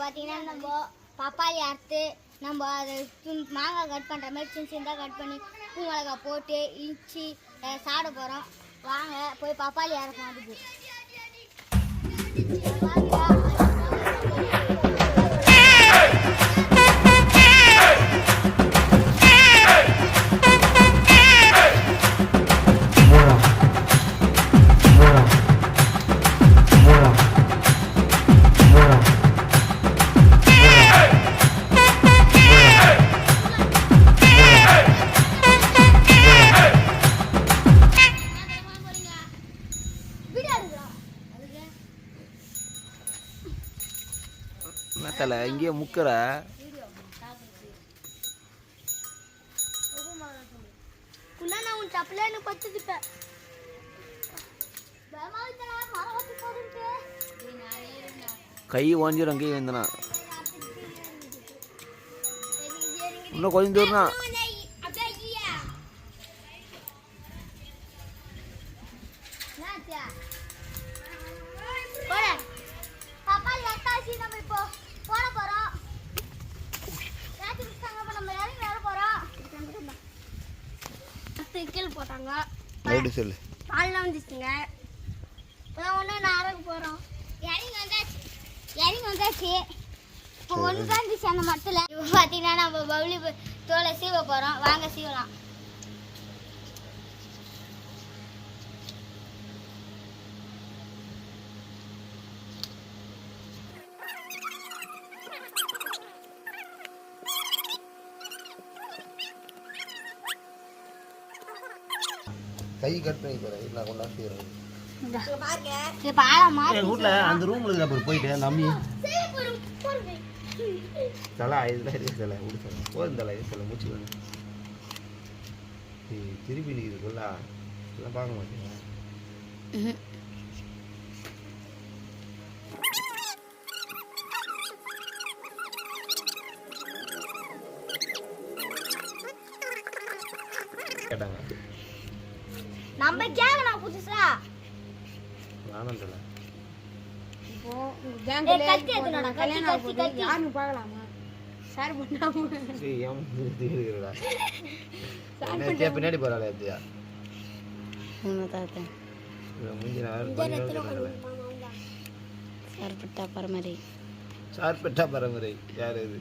பார்த்தீங்கன்னா நம்ம பப்பாளி அறுத்து நம்ம அதை மாங்காய் கட் பண்ணுற மாதிரி சின்ன சின்னதாக கட் பண்ணி பூ மிளகாய் போட்டு இஞ்சி சாப்பிட போகிறோம். வாங்க போய் பப்பாளி அரைப்போம். அதுக்கு தலை இங்கே முக்கிற கை ஓஞ்சிடும் கை வந்தனா இன்னும் கொஞ்சம் தூரம் தான். போட்டாங்க சொல்லு பால்லாம் வந்துச்சுங்க. இப்போதான் ஒன்று நான் அரைக்க போகிறோம். இறங்கி வந்தாச்சு. இப்போ ஒன்று தான் இருந்துச்சு அந்த மரத்தில். இப்போ பார்த்தீங்கன்னா நம்ம பவுளி தோலை சீவ போகிறோம். வாங்க சீவலாம். கை கட் பண்ணி போகிறேன். நான் கொண்டா செய்கிறேன். வீட்டில் அந்த ரூமில் இருக்கிற போயிட்டு அந்த அம்மி தலை இதெல்லாம் இருக்கு. தலை விடு போதும். தலை தலை மூச்சு வேணும். திருப்பி நிற்கிறதுக்குள்ள இதெல்லாம் பார்க்க மாட்டேங்க. கேட்டாங்க நம்ம கேட்கலாம் புதுசா. நானும் தலை யாருன்னு பார்க்கலாமா? சார் பின்னாடி போறாளே அப்படியா சார்பட்டா பரமரை யாரு இது?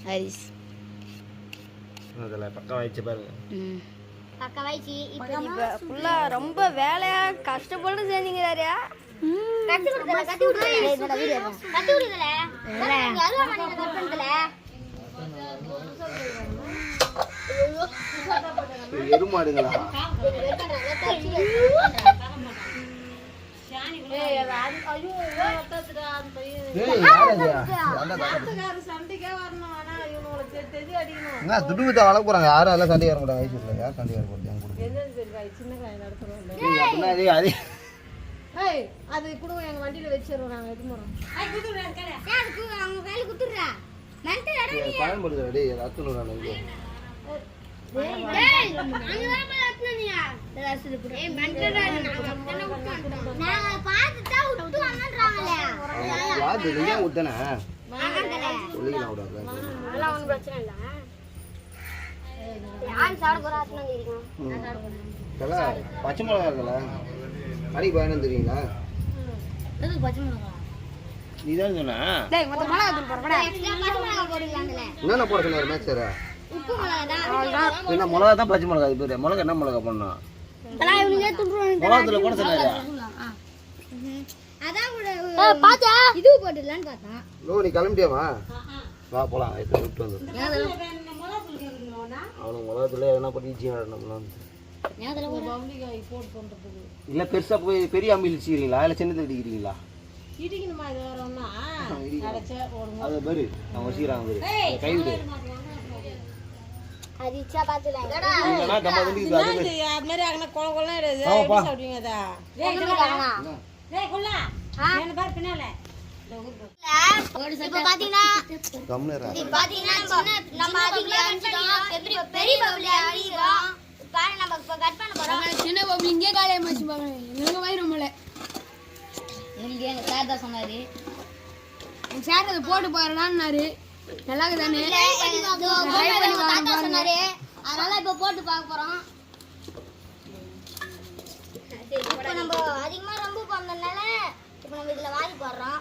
ஹரிஸ் பக்கா வாய்ச்சி பாருங்க. ரொம்ப வேலையா கஷ்டப்பட்டு செஞ்சீங்கிறாரியா? எருமாடுங்களா? துடுமுத்த வளர்க்க போறாங்க. யாரும் எல்லாம் சண்டைக்கு வர மாட்டாங்க. வயசுல யார் சண்டைக்கு வர போறாங்க? அது கூட எங்க வண்டியில வச்சிரோம். நாங்க எடுத்து போறோம். பயன்படுத்துறா ரத்தம் பச்சை மிளகா இருக்கல அடி பயணம் தெரியுங்களா? நீதான் சொன்ன என்னென்ன போட சொன்னார் மேக்ஸர்? என்ன மிளகா தான் பச்சை மிளகா. இது பேர் மிளகா. என்ன மிளகா பண்ணோம்? மிளகாத்துல போட சொன்னாரு. நீ கிளம்பிட்டியாமா? வா போலாம். விட்டு வந்து அவனுக்கு மிளகாத்துல எதனா பண்ணி இல்ல பெருசா போய் பெரிய அம்பில் இடிச்சிக்கிறீங்களா இல்ல சின்னது இடிக்கிறீங்களா? அது பேரு அவங்க வச்சுக்கிறாங்க. கை விடு. சின்ன பாபு இங்கே காலையை மச்சு பாருங்க. எங்க வயிறுமல சொன்னாரு சார் அதை போட்டு பாருடான்னாரு. நல்லா இருக்குதானே? தாத்தா சொன்னாரு, அதனால இப்ப போட்டு பார்க்க போறோம். இப்போ நம்ம அதிகமா ரொம்ப பண்ணதுனால இப்போ நம்ம இதுல வாங்கி போடுறோம்.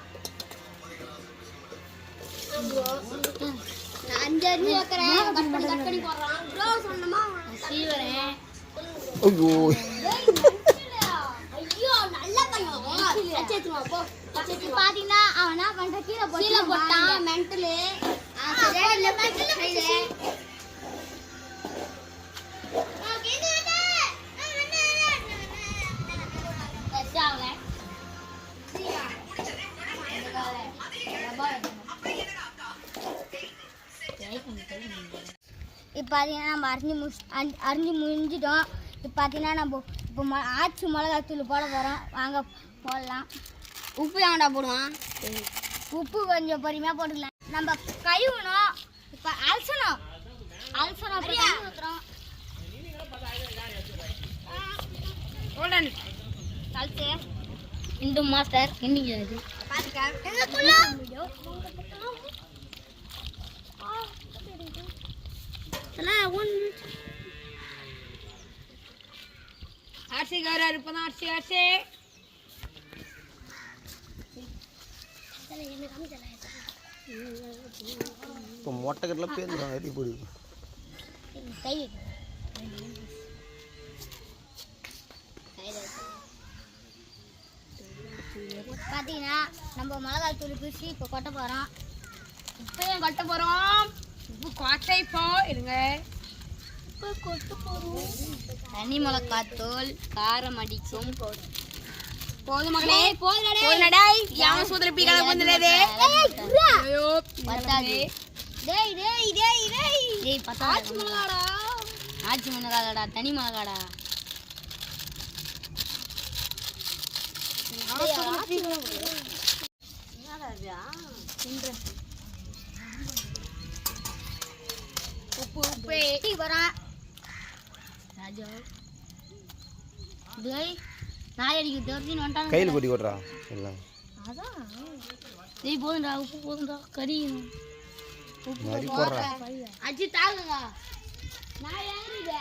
நான் 5 அரிஞ்சு வைக்கிறேன், கட் பண்ணி போடுறோம். ப்ரோ சொன்னமா சீவரேன். ஐயோ ஐயோ நல்ல பையன். அச்சேத்துமா போ. அச்சேத்து பாத்தீங்கன்னா அவன் என்ன பண்ற கீழே போட்டான் மென்டல். சரியா இல்ல மென்டல் கையில. இப்போ பார்த்தீங்கன்னா நம்ம அரிஞ்சு முடிஞ்சிட்டோம். இப்போ பார்த்தீங்கன்னா நம்ம இப்போ ஆச்சி மிளகாத்தூள் போட போகிறோம். வாங்க போடலாம். உப்பு ஏன்டா போடுவான்? உப்பு கொஞ்சம் பொறுமையாக போட்டுக்கலாம். நம்ம கழுவணும். இப்போ அலசணும் ஊற்றுறோம். கலத்து இந்து மாஸ்டர் இன்னைக்கு அரிசிக்காரர் இப்பதான் அரிசி இப்போ மொட்டை கட்டில் பேருந்துறாங்க எப்படி போடுது கை பார்த்தீங்கன்னா நம்ம மிளகாத்தூள் பிரிச்சு இப்போ கொட்ட போகிறோம். இப்பயும் கொட்ட போறோம். உப்பு கொட்டை போ இருங்க. தனி மிளகாத்தூள் காரம் அடிக்கும். போதும் மகளே, போதுனடா. யாம சூத்திர பீகால வந்துனதே. ஐயோ பத்தாது. டேய் பத்தாது. ஆச்சி மிளகாடா தனி மிளகாடா. உப்பு வரேன் ராஜா. டேய் நாய் அடிக்கு தெரிஞ்சுன்னு வந்துட்டாங்க. கையில் கொட்டி கொட்டுறா இல்லை அதான் டேய் போதும்டா உப்பு போதும்டா கறி மாதிரி போடுறா. அஜி தாங்குங்க நாய் ஏறிடுதே.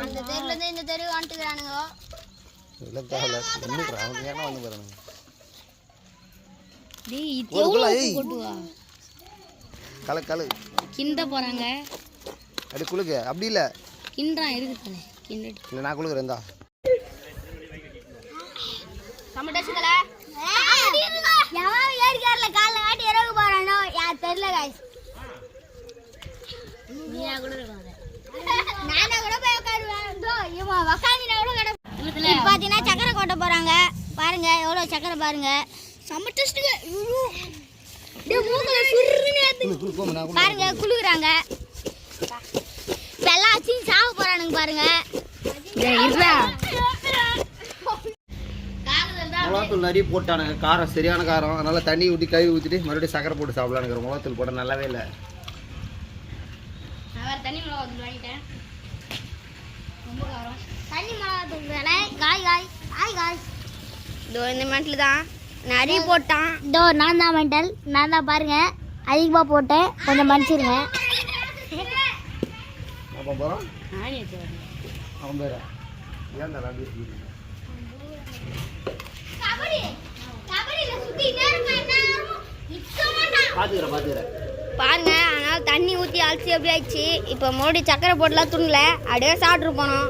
அந்த தெருலேருந்து இந்த தெரு வந்துட்டுக்கிறானுங்க. இல்லை தேவையில்ல இன்னும் அவங்க ஏன்னா வந்து பாருங்க. டேய் கலு கிண்ட போறாங்க. அப்படி குளுக்கு அப்படி இல்லை கிண்டா இருக்குதானே கிண்ட இல்லை நான் குளுக்குறேன் இந்தா. சமடச்சுங்கள எவன் ஏறிக்காரல கால்ல காட்டி இறங்க போறானோ யார் தெரியல गाइस. நீயா கூட இருக்காத. நானே கூட போய் உட்காருவேன். தோ இவன் வக்கானினா கூட கட. இப்போ பாத்தீனா சக்கரை கொட்ட போறாங்க. பாருங்க எவ்வளவு சக்கரை பாருங்க. சம டேஸ்ட்ங்க. டேய் மூக்குல சுருன்னு ஏத்து. பாருங்க குளுக்குறாங்க. பெல்லாச்சி சாவ போறானுங்க பாருங்க. டேய் இருடா. மிளகாத்தூள் நிறைய போட்டானுங்க. காரம் சரியான காரம். அதனால தண்ணி ஊற்றி கழுவி ஊற்றிட்டு மறுபடியும் சக்கரை போட்டு சாப்பிடலான்னு. மிளகாத்தூள் போட நல்லாவே இல்லை. நான் தண்ணி மிளகாத்தூள் வாங்கிட்டேன். ரொம்ப காரம். தண்ணி மிளகாத்தூள் வேணே. காய் இதோ இந்த மெண்டல் தான் நிறைய போட்டான். இதோ நான் தான் மெண்டல். நான் தான் பாருங்க அதிகமாக போட்டேன். கொஞ்சம் மன்னிச்சிருங்க. அப்போ போகிறோம் அவன் பேர ஏன் பார்த்துக்கிறேன் பாருங்க அதனால தண்ணி ஊற்றி அலசி எப்படி ஆயிடுச்சு. இப்போ மறுபடியும் சக்கரை போட்டுலாம் துணல அப்படியே சாப்பிட்டு போனோம்.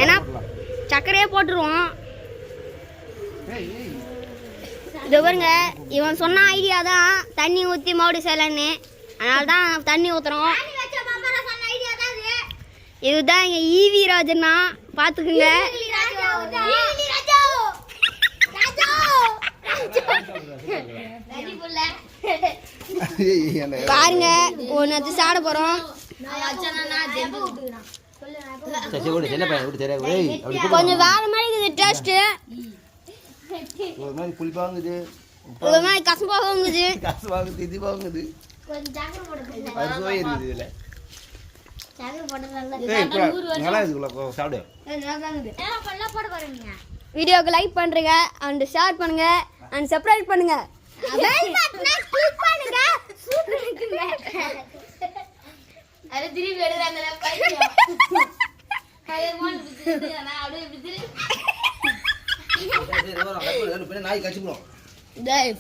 ஏன்னா சக்கரையே போட்டுருவோம். இது பாருங்க இவன் சொன்ன ஐடியா தான் தண்ணி ஊற்றி மறுபடியும் செய்யலன்னு. அதனால தான் தண்ணி ஊற்றுறோம். இதுதான் எங்கள் ஈவி ராஜனா பார்த்துக்குங்க. பாருங்க ஒன்று சாட போகிறோம். கொஞ்சம் வேற மாதிரி இருக்குது டேஸ்ட்டு. ஒரு மாதிரி புளிப்பாங்குது, ஒரு மாதிரி கசப்பாகுது, திதிப்பாங்குது. அது சுவை இருக்குது இதில். சக்கரை போட்டது நல்லா ஏய் நல்லா இருக்குல சாப்பிடு போட போறீங்க வீடியோக்கு லைக் பண்றீங்க அண்ட் ஷேர் பண்ணுங்க அண்ட் சப்ஸ்கிரைப் பண்ணுங்க பெல் பட்டனை கிளிக் பண்ணுங்க சூப்பரா இருக்குங்க அது திருப்பி எடுறாங்கல பையன் கை மோன் பிடிச்சிட்டு நான் அப்படியே பிடிச்சிட்டு நாய் கடிச்சு போடும் டேய்